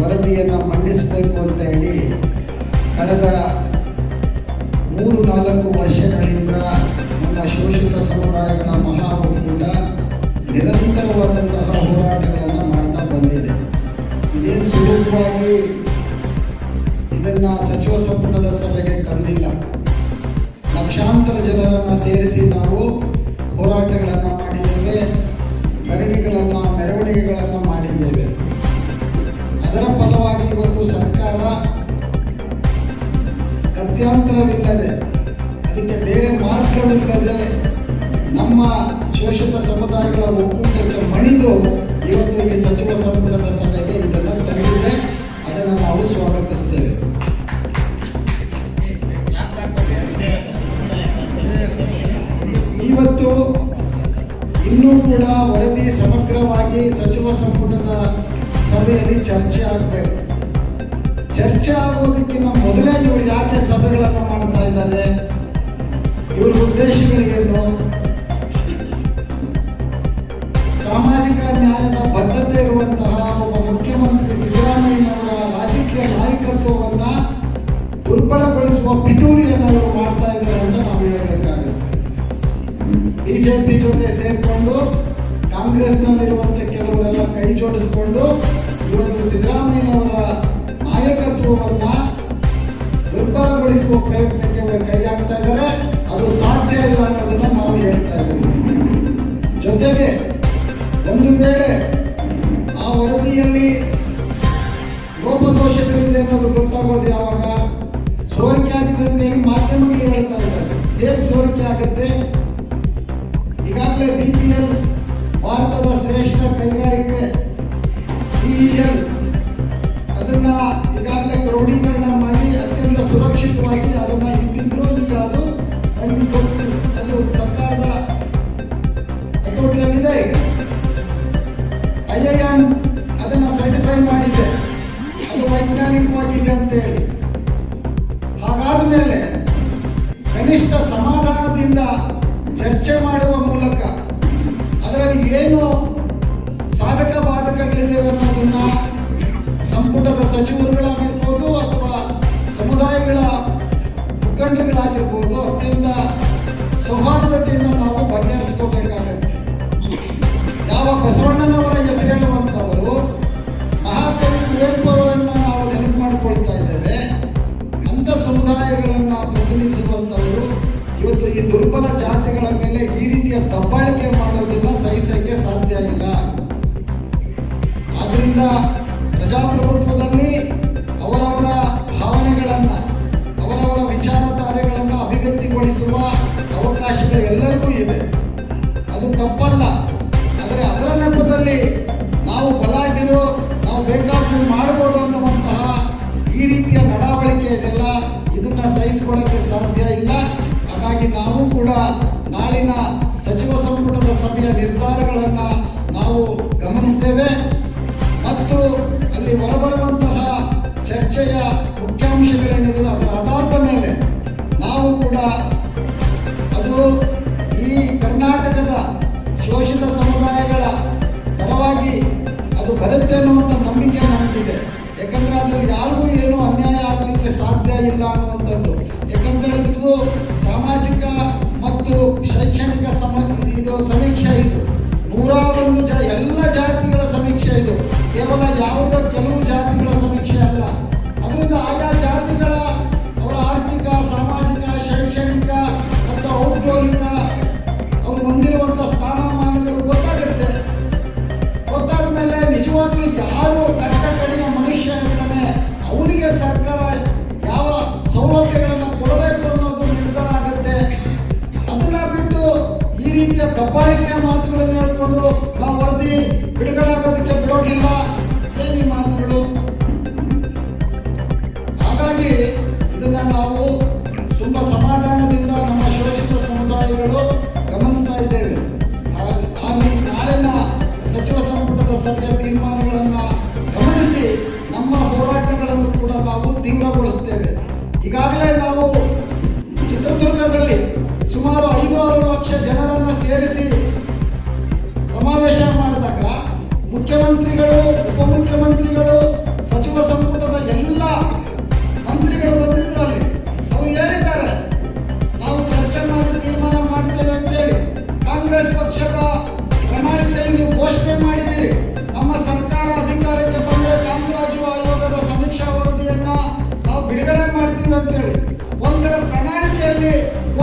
ವರದಿಯನ್ನು ಮಂಡಿಸಬೇಕು ಅಂತ ಹೇಳಿ ಕಳೆದ 3-4 ವರ್ಷಗಳಿಂದ ನಮ್ಮ ಶೋಷಿತ ಸಮುದಾಯಗಳ ಮಹಾ ಒಕ್ಕೂಟ ನಿರಂತರವಾದಂತಹ ಹೋರಾಟಗಳನ್ನು ಮಾಡ್ತಾ ಬಂದಿದೆ. ಇದೇನು ಸುಲಭವಾಗಿ ಇದನ್ನು ಸಚಿವ ಸಂಪುಟದ ಸಭೆಗೆ ತಂದಿಲ್ಲ. ಲಕ್ಷಾಂತರ ಜನರನ್ನು ಸೇರಿಸಿ ನಾವು ಹೋರಾಟಗಳನ್ನು ಮಾಡಿದ್ದೇವೆ, ಧರಣಿಗಳನ್ನು, ಮೆರವಣಿಗೆಗಳನ್ನು ಮಾಡಿದ್ದೇವೆ. ಅದರ ಫಲವಾಗಿ ಇವತ್ತು ಸರ್ಕಾರ ಗತ್ಯಂತರವಿಲ್ಲದೆ, ಅದಕ್ಕೆ ಬೇರೆ ಮಾರ್ಗವಿಲ್ಲದೆ ನಮ್ಮ ಶೋಷಿತ ಸಮುದಾಯಗಳ ಒಕ್ಕೂಟಕ್ಕೆ ಮಣಿದು ಇವತ್ತು ಈ ಸಚಿವ ಸಂಪುಟದ ಸಭೆಗೆ ಇದೆಲ್ಲ ತಂದಿದೆ. ಅದನ್ನು ನಾವು ಸ್ವಾಗತಿಸ್ತೇವೆ. ಇವತ್ತು ಇನ್ನೂ ಕೂಡ ವರದಿ ಸಮಗ್ರವಾಗಿ ಸಚಿವ ಸಂಪುಟದ ಸಭೆಯಲ್ಲಿ ಚರ್ಚೆ ಆಗಬೇಕು. ಚರ್ಚೆ ಆಗೋದಕ್ಕಿಂತ ಮೊದಲೇ ಇವರು ಯಾಕೆ ಸಭೆಗಳನ್ನು ಮಾಡ್ತಾ ಇದ್ದಾರೆ, ಇವ್ರ ಉದ್ದೇಶಗಳೇನು, ಸಾಮಾಜಿಕ ನ್ಯಾಯದ ಬದ್ಧತೆ ಇರುವಂತಹ ಒಬ್ಬ ಮುಖ್ಯಮಂತ್ರಿ ಸಿದ್ದರಾಮಯ್ಯನವರ ರಾಜಕೀಯ ನಾಯಕತ್ವವನ್ನು ದುರ್ಬಲಗೊಳಿಸುವ ಪಿತೂರಿಯನ್ನು ಅವರು ಮಾಡ್ತಾ ಇದ್ದಾರೆ ಅಂತ ನಾವು ಹೇಳಬೇಕಾಗುತ್ತೆ. ಬಿಜೆಪಿ ಜೊತೆ ಸೇರಿಕೊಂಡು ಕಾಂಗ್ರೆಸ್ನಲ್ಲಿರುವಂಥ ಕೆಲವರೆಲ್ಲ ಕೈ ಜೋಡಿಸಿಕೊಂಡು ಇವತ್ತು ಸಿದ್ದರಾಮಯ್ಯನವರ ನಾಯಕತ್ವವನ್ನು ದುರ್ಬಲಗೊಳಿಸುವ ಪ್ರಯತ್ನಕ್ಕೆ ಅವರು ಕೈ ಹಾಕ್ತಾ ಇದ್ದಾರೆ. ಅದು ಸಾಧ್ಯ ಇಲ್ಲ ಅನ್ನೋದನ್ನ ನಾವು ಹೇಳ್ತಾ ಇದ್ದೀವಿ. ಜೊತೆಗೆ ಒಂದು ವೇಳೆ ಆ ವರದಿಯಲ್ಲಿ ಲೋಪದೋಷಗಳಿದೆ ಅನ್ನೋದು ಗೊತ್ತಾಗೋದು ಯಾವಾಗ, ಸೋರಿಕೆ ಆಗಿದೆ ಅಂತೇಳಿ ಮಾಧ್ಯಮಗಳಿಗೆ ಹೇಳ್ತಾ ಇದ್ದಾರೆ. ಹೇಗೆ ಸೋರಿಕೆ ಆಗುತ್ತೆ? ಈಗಾಗಲೇ BPL ಭಾರತದ ಶ್ರೇಷ್ಠ ಕೈಗಾರಿಕೆ PEL ಅದನ್ನ ಈಗಾಗಲೇ ಕ್ರೋಢೀಕರಣ ಮಾಡಿ ಅತ್ಯಂತ ಸುರಕ್ಷಿತವಾಗಿ ಅದನ್ನ ಇಟ್ಟಿದ್ರು. ಈಗ ಅದು ಸರ್ಕಾರದ ಹತೋಟಿಯಲ್ಲಿದೆ. IIM ಅದನ್ನ ಸರ್ಟಿಫೈ ಮಾಡಿದೆ, ಅದು ವೈಜ್ಞಾನಿಕವಾಗಿದೆ ಅಂತ ಹೇಳಿ. ಹಾಗಾದ ಮೇಲೆ ಕನಿಷ್ಠ ಸಮಾಧಾನದಿಂದ ಚರ್ಚೆ ಮಾಡುವ ಮೂಲಕ ಅದರಲ್ಲಿ ಏನು ಸಾಧಕ ಬಾಧಕಗಳಿದೆ ಅನ್ನೋದನ್ನ ಸಂಪುಟದ ಸಚಿವರುಗಳಾಗಿರ್ಬೋದು ಅಥವಾ ಸಮುದಾಯಗಳ ಮುಖಂಡರುಗಳಾಗಿರ್ಬೋದು ಅತ್ಯಂತ ಸೌಹಾರ್ದತೆಯಿಂದ ನಾವು ಬಗೆಹರಿಸ್ಕೋಬೇಕಾಗತ್ತೆ. ಯಾವ ಬಸವಣ್ಣನವರ ಹೆಸರು ಹೇಳುವಂಥವರು ಮಹಾಕವಿ ಕುವೆಂಪು ಅವರನ್ನ ನಾವು ನೆನಪು ಮಾಡಿಕೊಳ್ತಾ ಇದ್ದೇವೆ. ಅಂಥ ಸಮುದಾಯಗಳನ್ನು ಪ್ರತಿನಿಧಿಸುವಂಥವರು ಇವತ್ತು ಈ ದುರ್ಬಲ ಜಾತಿಗಳ ಮೇಲೆ ಈ ರೀತಿಯ ದಬ್ಬಾಳಿಕೆ ಮಾಡೋದನ್ನ ಸಹಿಸಕ್ಕೆ ಸಾಧ್ಯ ಇಲ್ಲ. ಆದ್ರಿಂದ ಪ್ರಜಾಪ್ರಭುತ್ವದಲ್ಲಿ ಅವರವರ ಭಾವನೆಗಳನ್ನು, ಅವರವರ ವಿಚಾರಧಾರೆಗಳನ್ನು ಅಭಿವ್ಯಕ್ತಿಗೊಳಿಸುವ ಅವಕಾಶಗಳು ಎಲ್ಲರಿಗೂ ಇದೆ, ಅದು ತಪ್ಪಲ್ಲ. ಆದರೆ ಅದರ ನೆಪದಲ್ಲಿ ನಾವು ಬಲಾಢ್ಯರು, ನಾವು ಬೇಕಾದರೂ ಮಾಡಬಹುದು ಅನ್ನುವಂತಹ ಈ ರೀತಿಯ ನಡವಳಿಕೆ ಇದೆಲ್ಲ, ಇದನ್ನ ಸಹಿಸಿಕೊಳ್ಳಕ್ಕೆ ಸಾಧ್ಯ ಇಲ್ಲ. ಹಾಗಾಗಿ ನಾವು ಕೂಡ ನಾಳಿನ ಸಚಿವ ಸಂಪುಟದ ಸಭೆಯ ನಿರ್ಧಾರಗಳನ್ನು ನಾವು ಗಮನಿಸ್ತೇವೆ ಮತ್ತು ಅಲ್ಲಿ ಹೊರಬರುವಂತಹ ಚರ್ಚೆಯ ಮುಖ್ಯಾಂಶಗಳೇನಿದೆ ಅದರ ಆಧಾರದ ಮೇಲೆ ನಾವು ಕೂಡ ಅದು ಈ ಕರ್ನಾಟಕದ ಶೋಷಿತ ಸಮುದಾಯಗಳ ಪರವಾಗಿ ಅದು ಬರುತ್ತೆ ಅನ್ನುವಂಥ ನಂಬಿಕೆ ನಮಗಿದೆ. ಯಾಕಂದ್ರೆ ಅದರಲ್ಲಿ ಯಾರಿಗೂ ಏನು ಅನ್ಯಾಯ ಆಗಲಿಕ್ಕೆ ಸಾಧ್ಯ ಇಲ್ಲ ಅನ್ನುವಂಥದ್ದು. ಯಾಕಂದ್ರೆ ಇದು ಸಾಮಾಜಿಕ ಮತ್ತು ಶೈಕ್ಷಣಿಕ ಇದು ಸಮೀಕ್ಷೆ, ಇದು 101 ಎಲ್ಲ ಜಾತಿಗಳ ಸಮೀಕ್ಷೆ, ಇದು ಕೇವಲ ಯಾವುದೋ ಕೆಲವು ಜಾತಿಗಳ ಸಮೀಕ್ಷೆ ಅಲ್ಲ. ಅದರಿಂದ ಆಯಾ ಜಾತಿಗಳ ಅವರ ಆರ್ಥಿಕ, ಸಾಮಾಜಿಕ, ಶೈಕ್ಷಣಿಕ ಮತ್ತು ಔದ್ಯೋಗಿಕ ಅವರು ಹೊಂದಿರುವಂಥ ಸ್ಥಾನಮಾನಗಳು ಗೊತ್ತಾಗುತ್ತೆ. ಗೊತ್ತಾದ ಮೇಲೆ ನಿಜವಾಗ್ಲೂ ಯಾರು ಕಟ್ಟಕಡೆಯ ಮನುಷ್ಯ ಇರ್ತಾನೆ ಅವನಿಗೆ ಸರ್ಕಾರ ಯಾವ ಸೌಲಭ್ಯಗಳನ್ನು ಕೊಡಬೇಕು ಅನ್ನೋದು ನಿರ್ಧಾರ ಆಗುತ್ತೆ. ಅದನ್ನ ಬಿಟ್ಟು ಈ ರೀತಿಯ ದಬ್ಬಾಳಿಕೆಯ ಮಾತುಗಳನ್ನು ಹೇಳ್ಕೊಂಡು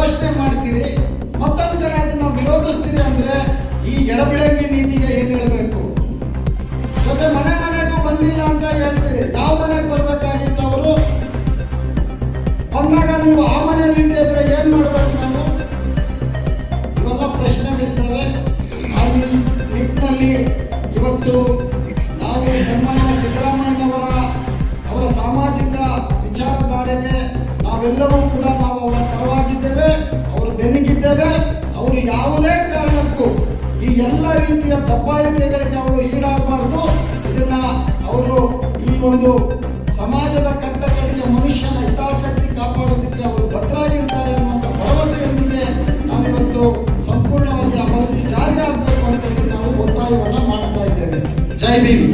ಘೋಷಣೆ ಮಾಡ್ತೀರಿ, ಮತ್ತೊಂದು ಕಡೆ ಅದನ್ನ ವಿರೋಧಿಸ್ತೀರಿ ಅಂದ್ರೆ ಈ ಎಡಬಿಡಂಗಿ ನೀತಿಗೆ ಏನ್ ಹೇಳಬೇಕು? ಜೊತೆ ಮನೆ ಮನೆಗೂ ಬಂದಿಲ್ಲ ಅಂತ ಹೇಳ್ತೀರಿ. ಯಾವ ಮನೆಗೆ ಬರ್ಬೇಕಾಗಿತ್ತು ಅವರು? ಬಂದಾಗ ನೀವು ಆ ಮನೆಯಲ್ಲಿ ಇದ್ರೆ ಏನ್ ಮಾಡ್ಬೇಕು ನಾವು? ಇವೆಲ್ಲ ಪ್ರಶ್ನೆಗಳಿದ್ದಾವೆ. ಆ ನಿಟ್ಟಿನಲ್ಲಿ ಇವತ್ತು ನಾವು ಸನ್ಮಾನ್ಯ ಸಿದ್ದರಾಮಯ್ಯನವರ ಸಾಮಾಜಿಕ ವಿಚಾರಧಾರೆಗೆ ನಾವೆಲ್ಲರೂ ಕೂಡ ನಾವು ಅವರ ಪರವಾಗಿದ್ದೇವೆ, ಅವರು ಬೆನ್ನಿಗಿದ್ದೇವೆ. ಅವರು ಯಾವುದೇ ಕಾರಣಕ್ಕೂ ಈ ಎಲ್ಲ ರೀತಿಯ ದಬ್ಬಾಳಿಕೆಗಳಿಗೆ ಅವರು ಈಡಾಗಬಾರದು. ಇದನ್ನ ಅವರು ಈ ಒಂದು ಸಮಾಜದ ಕಟ್ಟಕಡೆಯ ಮನುಷ್ಯನ ಹಿತಾಸಕ್ತಿ ಕಾಪಾಡೋದಕ್ಕೆ ಅವರು ಬದ್ಧರಾಗಿರ್ತಾರೆ ಅನ್ನುವಂಥ ಭರವಸೆಯೊಂದಿಗೆ ನಾವಿವತ್ತು ಸಂಪೂರ್ಣವಾಗಿ ಆ ವರದಿ ಜಾರಿಗೆ ಆಗಬೇಕು ಅಂತ ಹೇಳಿ ನಾವು ಒತ್ತಾಯವನ್ನು ಮಾಡ್ತಾ ಇದ್ದೇವೆ. ಜೈ ಭೀಮ್.